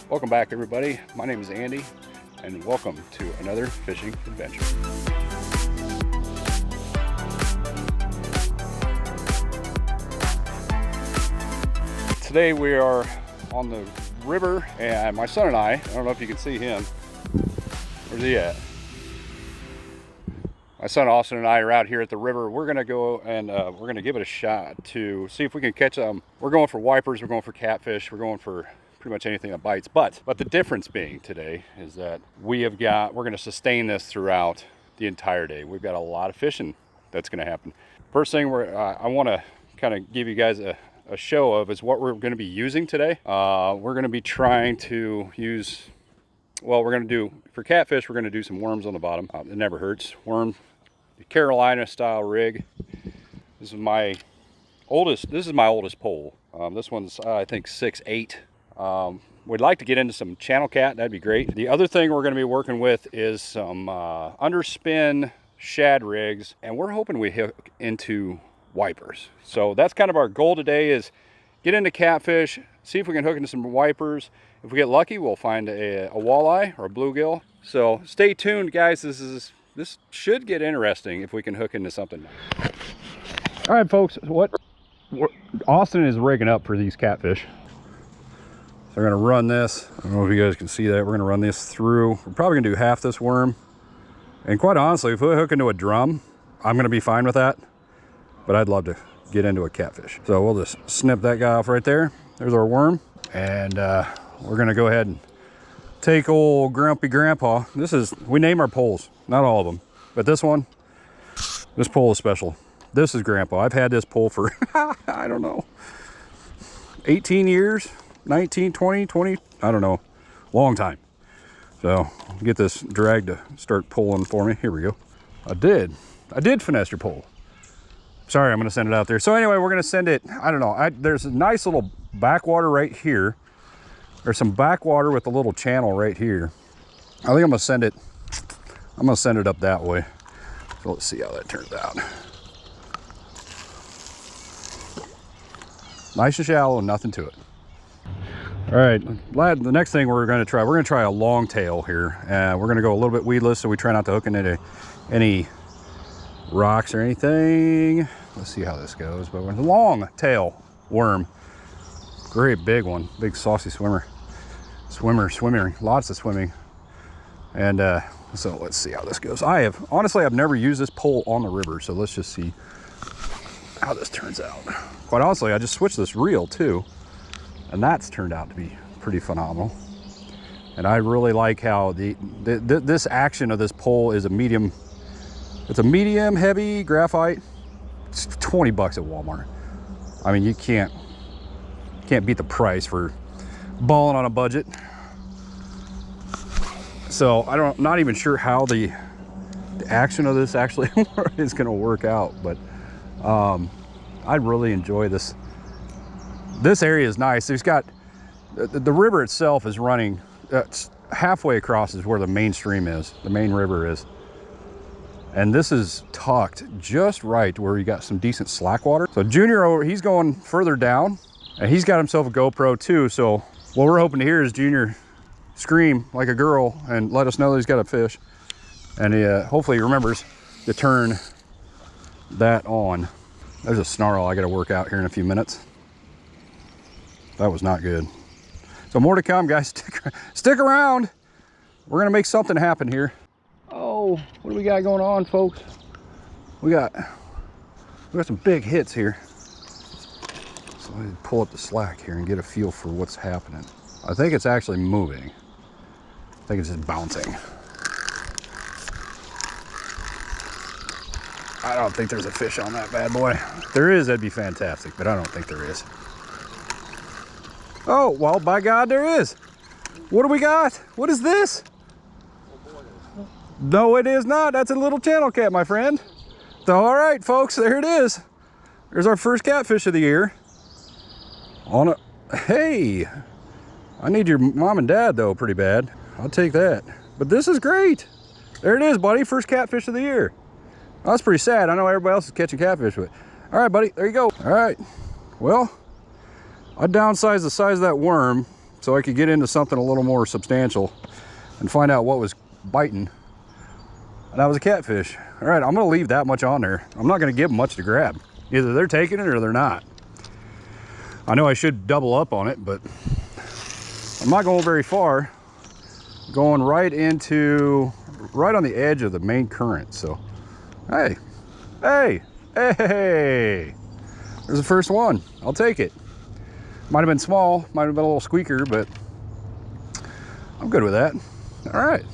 Welcome back, everybody. My name is Andy, and welcome to another fishing adventure. Today we are on the river, and my son and I don't know if you can see him. Where's he at? My son Austin and I are out here at the river. We're gonna go and we're gonna give it a shot to see if we can catch them. We're going for wipers, we're going for catfish, we're going for pretty much anything that bites. But the difference being today is that we're going to sustain this throughout the entire day. We've got a lot of fishing that's going to happen. First thing I want to kind of give you guys a show of is what we're going to be using today. We're going to be trying to use, well, we're going to do, for catfish, we're going to do some worms on the bottom. It never hurts. Worm, the Carolina style rig. This is my oldest pole. This one's, I think, 6'8". We'd like to get into some channel cat. That'd be great. The other thing we're going to be working with is some underspin shad rigs, and we're hoping we hook into wipers. So that's kind of our goal today, is get into catfish, see if we can hook into some wipers. If we get lucky, we'll find a walleye or a bluegill. So stay tuned, guys. This should get interesting if we can hook into something. All right, folks, Austin is rigging up for these catfish. We're gonna run this. I don't know if you guys can see that. We're gonna run this through. We're probably gonna do half this worm. And quite honestly, if we hook into a drum, I'm gonna be fine with that. But I'd love to get into a catfish. So we'll just snip that guy off right there. There's our worm. And we're gonna go ahead and take old Grumpy Grandpa. We name our poles, not all of them. But this pole is special. This is Grandpa. I've had this pole for, I don't know, 18 years. 19, 20, I don't know, long time. So get this drag to start pulling for me. Here we go. I did finesse your pole. Sorry, I'm gonna send it out there. So anyway, we're gonna send it, I don't know, there's a nice little backwater right here. There's some backwater with a little channel right here. I think I'm gonna send it up that way. So let's see how that turns out. Nice and shallow and nothing to it. All right, the next thing we're going to try a long tail here. We're going to go a little bit weedless, so we try not to hook into any rocks or anything. Let's see how this goes. But we're a long tail worm, great big one, big Saucy Swimmer, swimming, lots of swimming. And so let's see how this goes. Honestly, I've never used this pole on the river, so let's just see how this turns out. Quite honestly, I just switched this reel too. And that's turned out to be pretty phenomenal. And I really like how this action of this pole is a medium. It's a medium heavy graphite. It's 20 bucks at Walmart. I mean, you can't beat the price for balling on a budget. So not even sure how the action of this actually is going to work out, but I really enjoy this. This area is nice. There's got the river itself is running halfway across is where the main stream is, the main river is. And this is tucked just right to where you got some decent slack water. So Junior, he's going further down, and he's got himself a GoPro too. So what we're hoping to hear is Junior scream like a girl and let us know that he's got a fish. And he hopefully remembers to turn that on. There's a snarl I got to work out here in a few minutes. That was not good. So more to come, guys. Stick around. We're gonna make something happen here. Oh, what do we got going on, folks? We got some big hits here. So let me pull up the slack here and get a feel for what's happening. I think it's actually moving. I think it's just bouncing. I don't think there's a fish on that bad boy. If there is, that'd be fantastic, but I don't think there is. Oh, well, by God, there is. What do we got? What is this? No, it is not. That's a little channel cat, my friend. So, all right, folks, there it is. There's our first catfish of the year. On Hey, I need your mom and dad though pretty bad. I'll take that. But this is great. There it is, buddy. First catfish of the year. Well, that's pretty sad. I know everybody else is catching catfish, but all right, buddy, there you go. All right, well, I downsized the size of that worm so I could get into something a little more substantial and find out what was biting. And that was a catfish. All right, I'm gonna leave that much on there. I'm not gonna give them much to grab. Either they're taking it or they're not. I know I should double up on it, but I'm not going very far. Going right on the edge of the main current. So, hey, hey, hey, there's the first one. I'll take it. Might have been small, might have been a little squeaker, but I'm good with that. All right.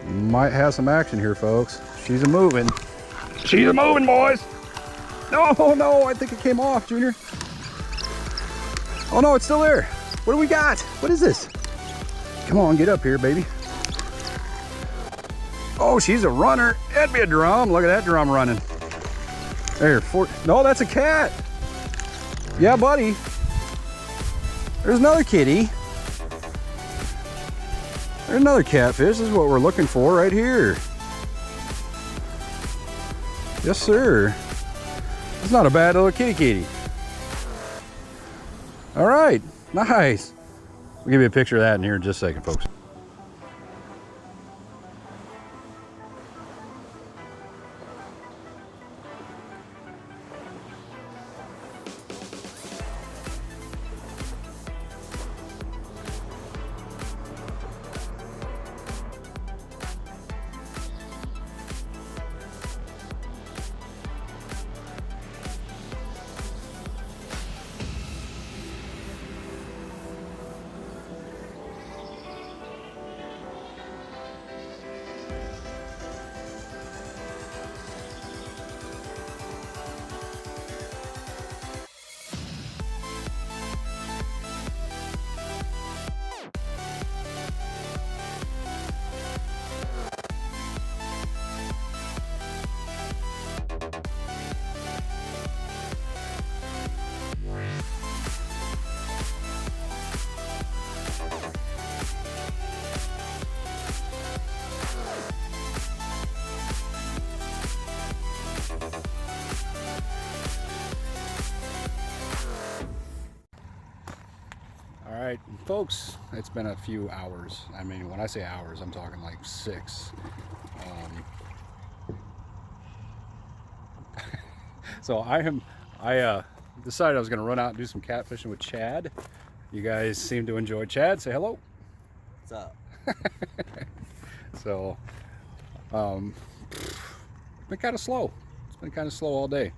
Might have some action here, folks. She's a moving. She's a moving, boys. No, no, I think it came off, Junior. Oh no, it's still there. What do we got? What is this? Come on, get up here, baby. Oh, she's a runner. That'd be a drum. Look at that drum running. There, no, that's a cat. Yeah, buddy. There's another kitty. There's another catfish. This is what we're looking for right here. Yes, sir. It's not a bad little kitty. All right, nice. We'll give you a picture of that in here in just a second, folks. All right, folks, it's been a few hours. I mean, when I say hours, I'm talking like 6. So I decided I was going to run out and do some catfishing with Chad. You guys seem to enjoy Chad. Say hello. What's up? So, been kind of slow. It's been kind of slow all day.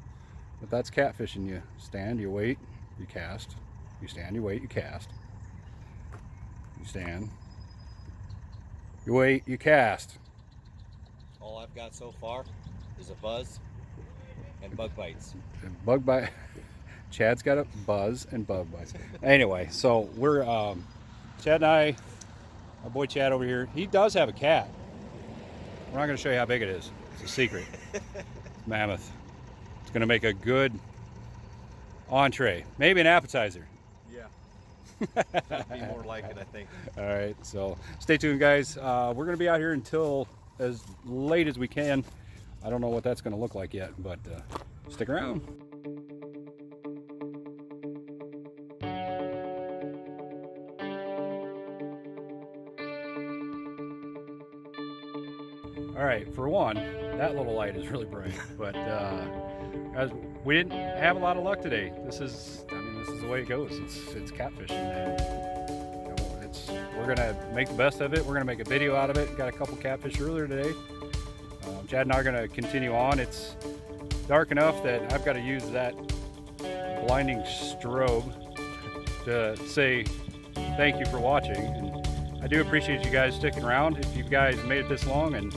But that's catfishing. You stand, you wait, you cast. You stand, you wait, you cast. You stand, you wait, you cast. All I've got so far is a buzz and bug bites. And bug bite. Chad's got a buzz and bug bites. Anyway, so we're Chad and I, our boy Chad over here, he does have a cat. We're not going to show you how big it is. It's a secret. Mammoth. It's going to make a good entree, maybe an appetizer. That'd be more like it, I think. All right, so stay tuned, guys. We're going to be out here until as late as we can. I don't know what that's going to look like yet, but stick around. All right, for one, that little light is really bright, but guys, we didn't have a lot of luck today. This is the way it goes. It's catfishing, and we're gonna make the best of it. We're gonna make a video out of it. Got a couple catfish earlier today. Chad and I are gonna continue on. It's dark enough that I've got to use that blinding strobe to say thank you for watching. And I do appreciate you guys sticking around. If you guys made it this long and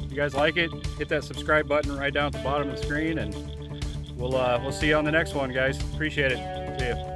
you guys like it, hit that subscribe button right down at the bottom of the screen, and we'll see you on the next one, guys. Appreciate it. See ya.